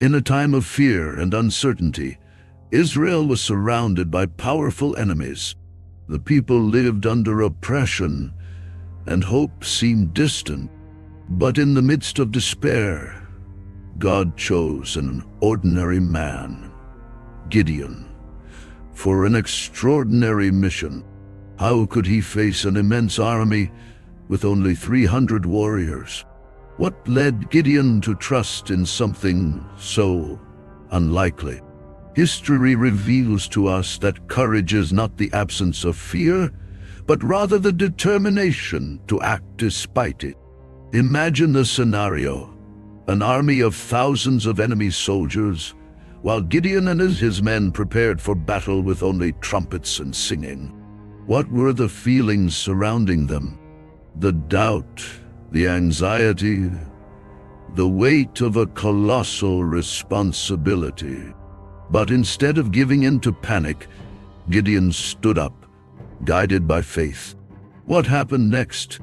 In a time of fear and uncertainty, Israel was surrounded by powerful enemies. The people lived under oppression, and hope seemed distant. But in the midst of despair, God chose an ordinary man, Gideon, for an extraordinary mission. How could he face an immense army with only 300 warriors? What led Gideon to trust in something so unlikely? History reveals to us that courage is not the absence of fear, but rather the determination to act despite it. Imagine the scenario: an army of thousands of enemy soldiers, while Gideon and his men prepared for battle with only trumpets and singing. What were the feelings surrounding them? The doubt, the anxiety, the weight of a colossal responsibility. But instead of giving in to panic, Gideon stood up, guided by faith. What happened next?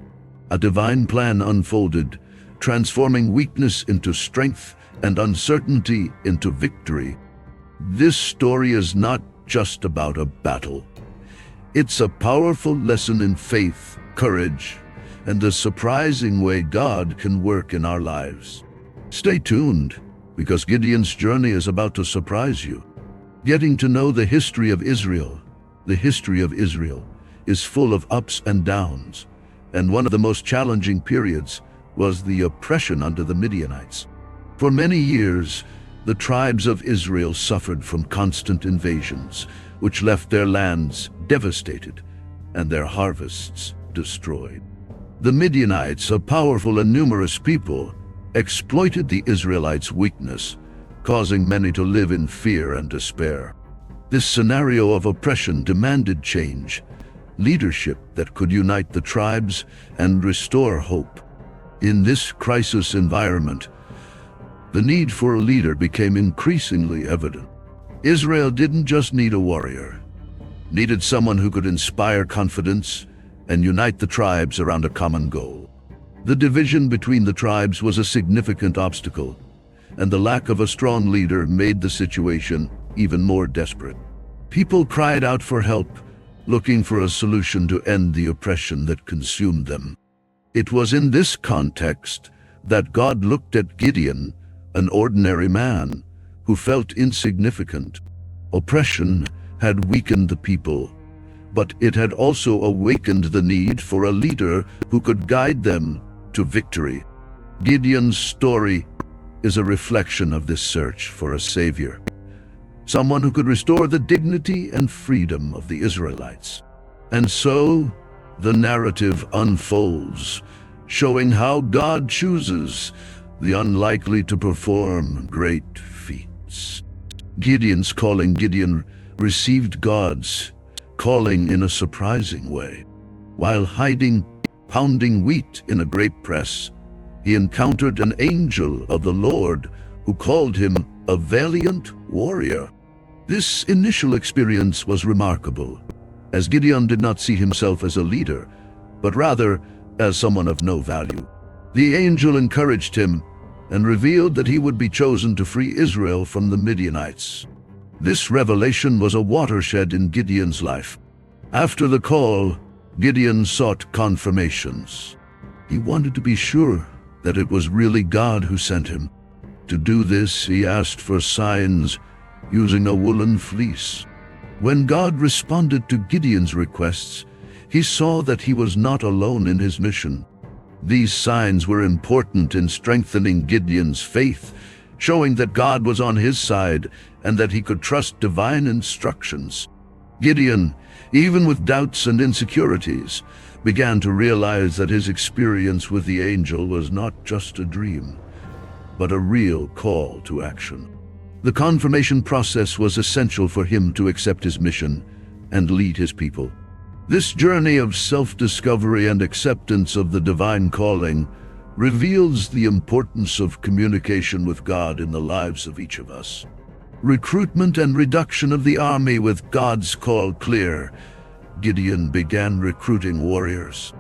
A divine plan unfolded, transforming weakness into strength and uncertainty into victory. This story is not just about a battle. It's a powerful lesson in faith, courage, and the surprising way God can work in our lives. Stay tuned, because Gideon's journey is about to surprise you. Getting to know the history of Israel is full of ups and downs, and one of the most challenging periods was the oppression under the Midianites. For many years, the tribes of Israel suffered from constant invasions, which left their lands devastated and their harvests destroyed. The Midianites, a powerful and numerous people, exploited the Israelites' weakness, causing many to live in fear and despair. This scenario of oppression demanded change, leadership that could unite the tribes and restore hope. In this crisis environment, the need for a leader became increasingly evident. Israel didn't just need a warrior, needed someone who could inspire confidence and unite the tribes around a common goal. The division between the tribes was a significant obstacle, and the lack of a strong leader made the situation even more desperate. People cried out for help, looking for a solution to end the oppression that consumed them. It was in this context that God looked at Gideon, an ordinary man who felt insignificant. Oppression had weakened the people, but it had also awakened the need for a leader who could guide them to victory. Gideon's story is a reflection of this search for a savior, someone who could restore the dignity and freedom of the Israelites. And so, the narrative unfolds, showing how God chooses the unlikely to perform great feats. Gideon's calling. Gideon received God's calling in a surprising way. While pounding wheat in a grape press, he encountered an angel of the Lord who called him a valiant warrior. This initial experience was remarkable, as Gideon did not see himself as a leader, but rather as someone of no value. The angel encouraged him and revealed that he would be chosen to free Israel from the Midianites. This revelation was a watershed in Gideon's life. After the call, Gideon sought confirmations. He wanted to be sure that it was really God who sent him. To do this, he asked for signs using a woolen fleece. When God responded to Gideon's requests, he saw that he was not alone in his mission. These signs were important in strengthening Gideon's faith, showing that God was on his side and that he could trust divine instructions. Gideon, even with doubts and insecurities, began to realize that his experience with the angel was not just a dream, but a real call to action. The confirmation process was essential for him to accept his mission and lead his people. This journey of self-discovery and acceptance of the divine calling reveals the importance of communication with God in the lives of each of us. Recruitment and reduction of the army. With God's call clear, Gideon began recruiting warriors.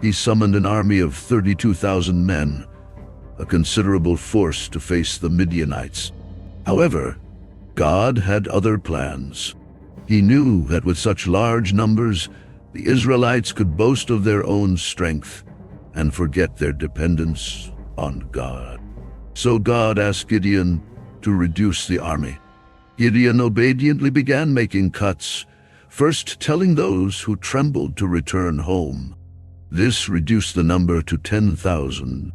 He summoned an army of 32,000 men, a considerable force to face the Midianites. However, God had other plans. He knew that with such large numbers, the Israelites could boast of their own strength and forget their dependence on God. So God asked Gideon to reduce the army. Gideon obediently began making cuts, first telling those who trembled to return home. This reduced the number to 10,000.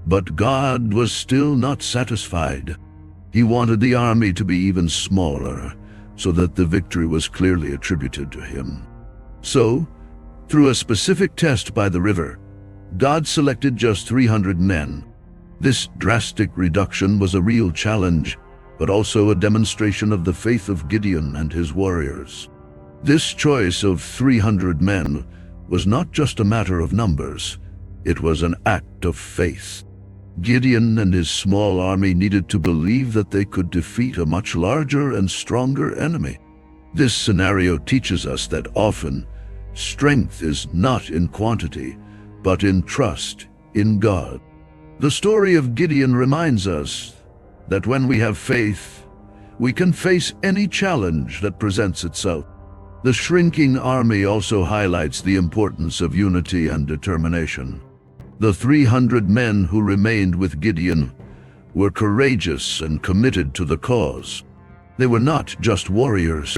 But God was still not satisfied. He wanted the army to be even smaller, so that the victory was clearly attributed to him. So, through a specific test by the river, God selected just 300 men. This drastic reduction was a real challenge, but also a demonstration of the faith of Gideon and his warriors. This choice of 300 men was not just a matter of numbers, it was an act of faith. Gideon and his small army needed to believe that they could defeat a much larger and stronger enemy. This scenario teaches us that often, strength is not in quantity, but in trust in God. The story of Gideon reminds us that when we have faith, we can face any challenge that presents itself. The shrinking army also highlights the importance of unity and determination. The 300 men who remained with Gideon were courageous and committed to the cause. They were not just warriors.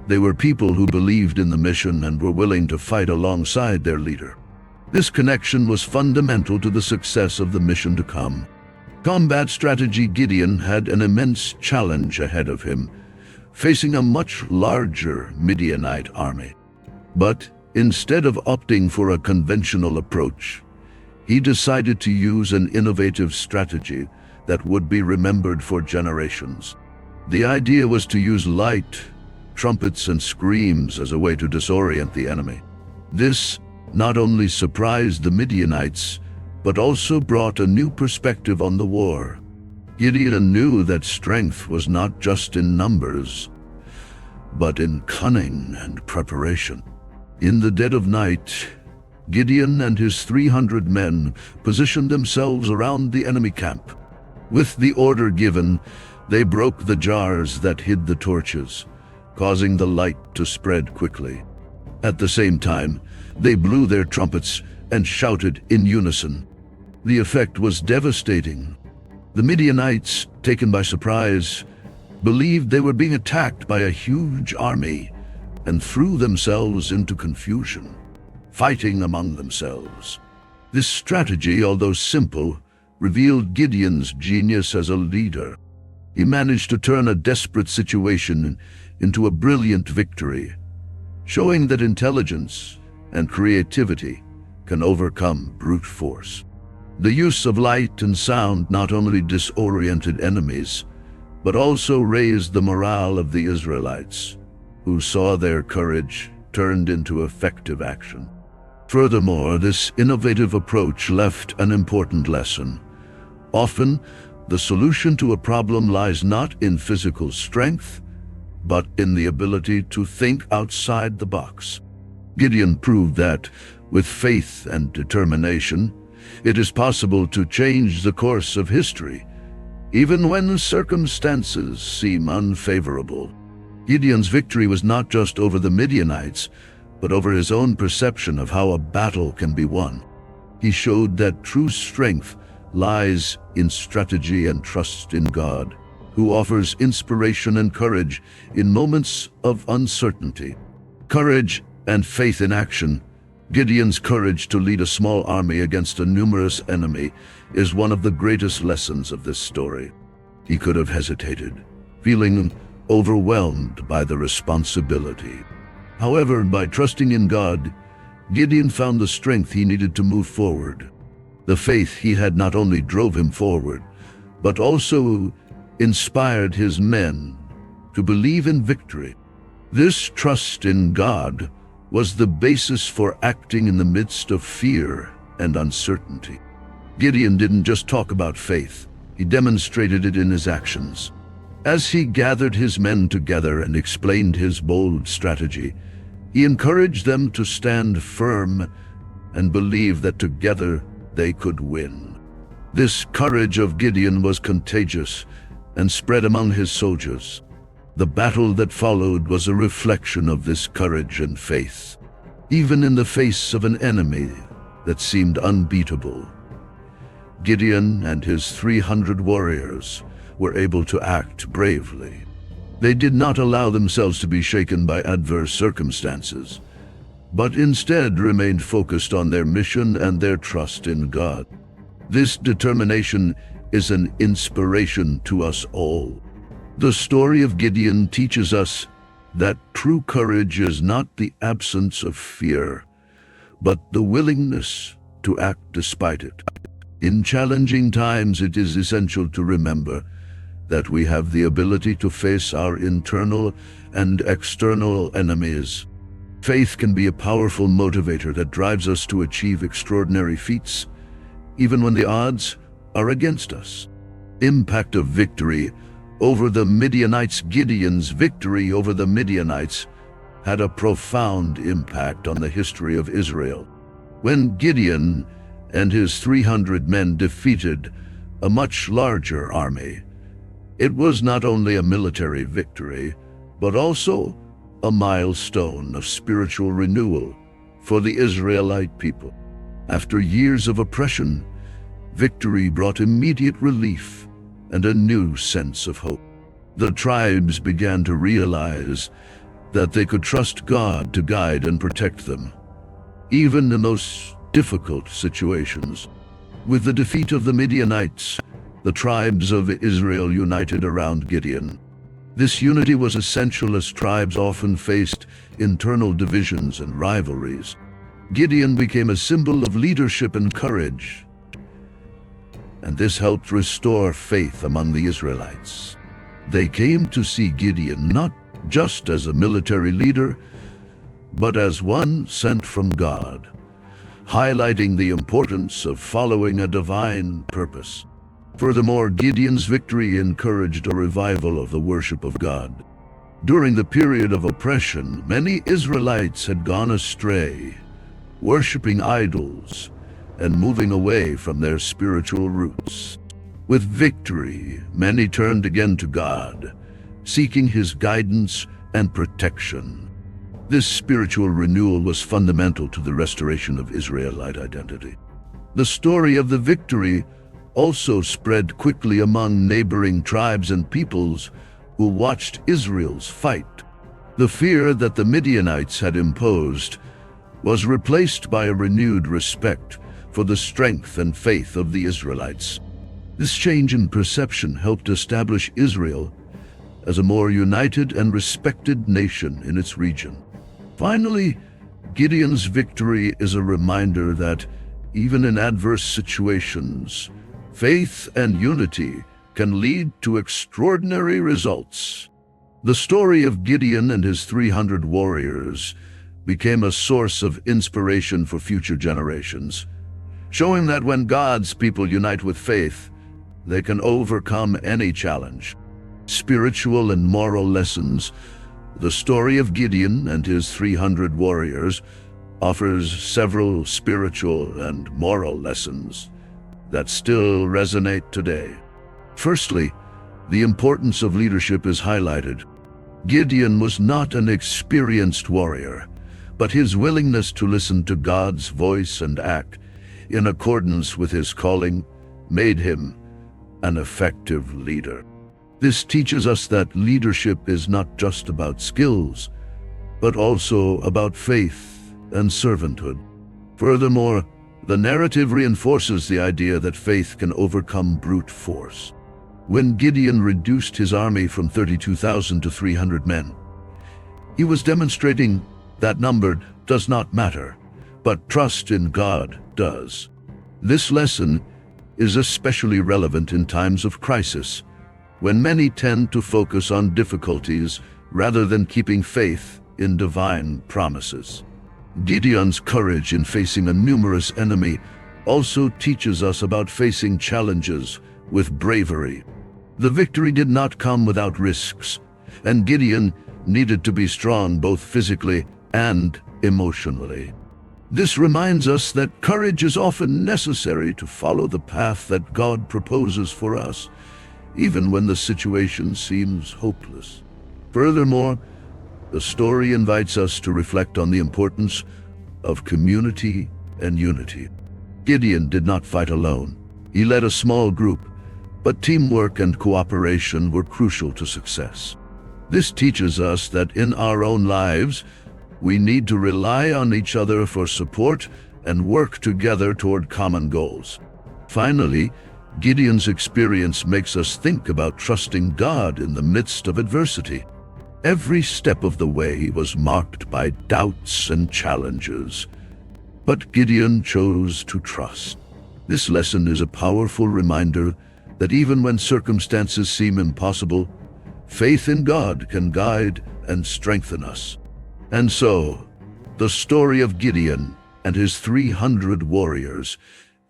They were people who believed in the mission and were willing to fight alongside their leader. This connection was fundamental to the success of the mission to come. Combat strategy: Gideon had an immense challenge ahead of him, facing a much larger Midianite army. But instead of opting for a conventional approach, he decided to use an innovative strategy that would be remembered for generations. The idea was to use light, trumpets, and screams as a way to disorient the enemy. This not only surprised the Midianites, but also brought a new perspective on the war. Gideon knew that strength was not just in numbers, but in cunning and preparation. In the dead of night, Gideon and his 300 men positioned themselves around the enemy camp. With the order given, they broke the jars that hid the torches, causing the light to spread quickly. At the same time, they blew their trumpets and shouted in unison. The effect was devastating. The Midianites, taken by surprise, believed they were being attacked by a huge army and threw themselves into confusion, fighting among themselves. This strategy, although simple, revealed Gideon's genius as a leader. He managed to turn a desperate situation into a brilliant victory, showing that intelligence and creativity can overcome brute force. The use of light and sound not only disoriented enemies, but also raised the morale of the Israelites, who saw their courage turned into effective action. Furthermore, this innovative approach left an important lesson. Often, the solution to a problem lies not in physical strength, but in the ability to think outside the box. Gideon proved that, with faith and determination, it is possible to change the course of history, even when circumstances seem unfavorable. Gideon's victory was not just over the Midianites, but over his own perception of how a battle can be won. He showed that true strength lies in strategy and trust in God, who offers inspiration and courage in moments of uncertainty. Courage and faith in action. Gideon's courage to lead a small army against a numerous enemy is one of the greatest lessons of this story. He could have hesitated, feeling overwhelmed by the responsibility. However, by trusting in God, Gideon found the strength he needed to move forward. The faith he had not only drove him forward, but also inspired his men to believe in victory. This trust in God was the basis for acting in the midst of fear and uncertainty. Gideon didn't just talk about faith, he demonstrated it in his actions. As he gathered his men together and explained his bold strategy, he encouraged them to stand firm and believe that together they could win. This courage of Gideon was contagious, and spread among his soldiers. The battle that followed was a reflection of this courage and faith. Even in the face of an enemy that seemed unbeatable, Gideon and his 300 warriors were able to act bravely. They did not allow themselves to be shaken by adverse circumstances, but instead remained focused on their mission and their trust in God. This determination is an inspiration to us all. The story of Gideon teaches us that true courage is not the absence of fear, but the willingness to act despite it. In challenging times, it is essential to remember that we have the ability to face our internal and external enemies. Faith can be a powerful motivator that drives us to achieve extraordinary feats, even when the odds are against us. Impact of victory over the Midianites. Gideon's victory over the Midianites had a profound impact on the history of Israel. When Gideon and his 300 men defeated a much larger army, it was not only a military victory, but also a milestone of spiritual renewal for the Israelite people. After years of oppression, victory brought immediate relief and a new sense of hope. The tribes began to realize that they could trust God to guide and protect them, even in those difficult situations. With the defeat of the Midianites, the tribes of Israel united around Gideon. This unity was essential as tribes often faced internal divisions and rivalries. Gideon became a symbol of leadership and courage, and this helped restore faith among the Israelites. They came to see Gideon not just as a military leader, but as one sent from God, highlighting the importance of following a divine purpose. Furthermore, Gideon's victory encouraged a revival of the worship of God. During the period of oppression, many Israelites had gone astray, worshiping idols and moving away from their spiritual roots. With victory, many turned again to God, seeking His guidance and protection. This spiritual renewal was fundamental to the restoration of Israelite identity. The story of the victory also spread quickly among neighboring tribes and peoples who watched Israel's fight. The fear that the Midianites had imposed was replaced by a renewed respect for the strength and faith of the Israelites. This change in perception helped establish Israel as a more united and respected nation in its region. Finally, Gideon's victory is a reminder that even in adverse situations, faith and unity can lead to extraordinary results. The story of Gideon and his 300 warriors became a source of inspiration for future generations, showing that when God's people unite with faith, they can overcome any challenge. Spiritual and moral lessons. The story of Gideon and his 300 warriors offers several spiritual and moral lessons that still resonate today. Firstly, the importance of leadership is highlighted. Gideon was not an experienced warrior, but his willingness to listen to God's voice and act in accordance with his calling made him an effective leader. This teaches us that leadership is not just about skills, but also about faith and servanthood. Furthermore, the narrative reinforces the idea that faith can overcome brute force. When Gideon reduced his army from 32,000 to 300 men, he was demonstrating that number does not matter, but trust in God does. This lesson is especially relevant in times of crisis, when many tend to focus on difficulties rather than keeping faith in divine promises. Gideon's courage in facing a numerous enemy also teaches us about facing challenges with bravery. The victory did not come without risks, and Gideon needed to be strong both physically and emotionally. This reminds us that courage is often necessary to follow the path that God proposes for us, even when the situation seems hopeless. Furthermore, the story invites us to reflect on the importance of community and unity. Gideon did not fight alone. He led a small group, but teamwork and cooperation were crucial to success. This teaches us that in our own lives, we need to rely on each other for support and work together toward common goals. Finally, Gideon's experience makes us think about trusting God in the midst of adversity. Every step of the way was marked by doubts and challenges, but Gideon chose to trust. This lesson is a powerful reminder that even when circumstances seem impossible, faith in God can guide and strengthen us. And so, the story of Gideon and his 300 warriors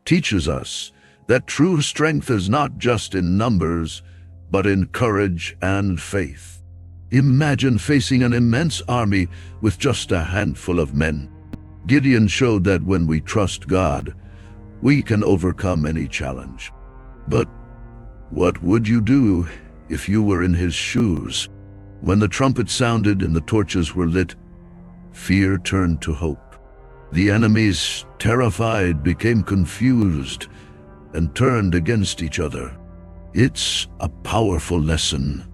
teaches us that true strength is not just in numbers, but in courage and faith. Imagine facing an immense army with just a handful of men. Gideon showed that when we trust God, we can overcome any challenge. But what would you do if you were in his shoes? When the trumpet sounded and the torches were lit, fear turned to hope. The enemies, terrified, became confused and turned against each other. It's a powerful lesson.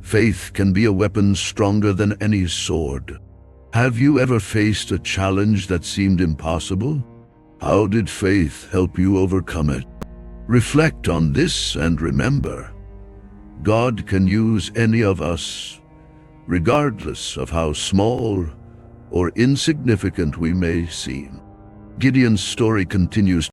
Faith can be a weapon stronger than any sword. Have you ever faced a challenge that seemed impossible? How did faith help you overcome it? Reflect on this and remember, God can use any of us, regardless of how small or insignificant we may seem. Gideon's story continues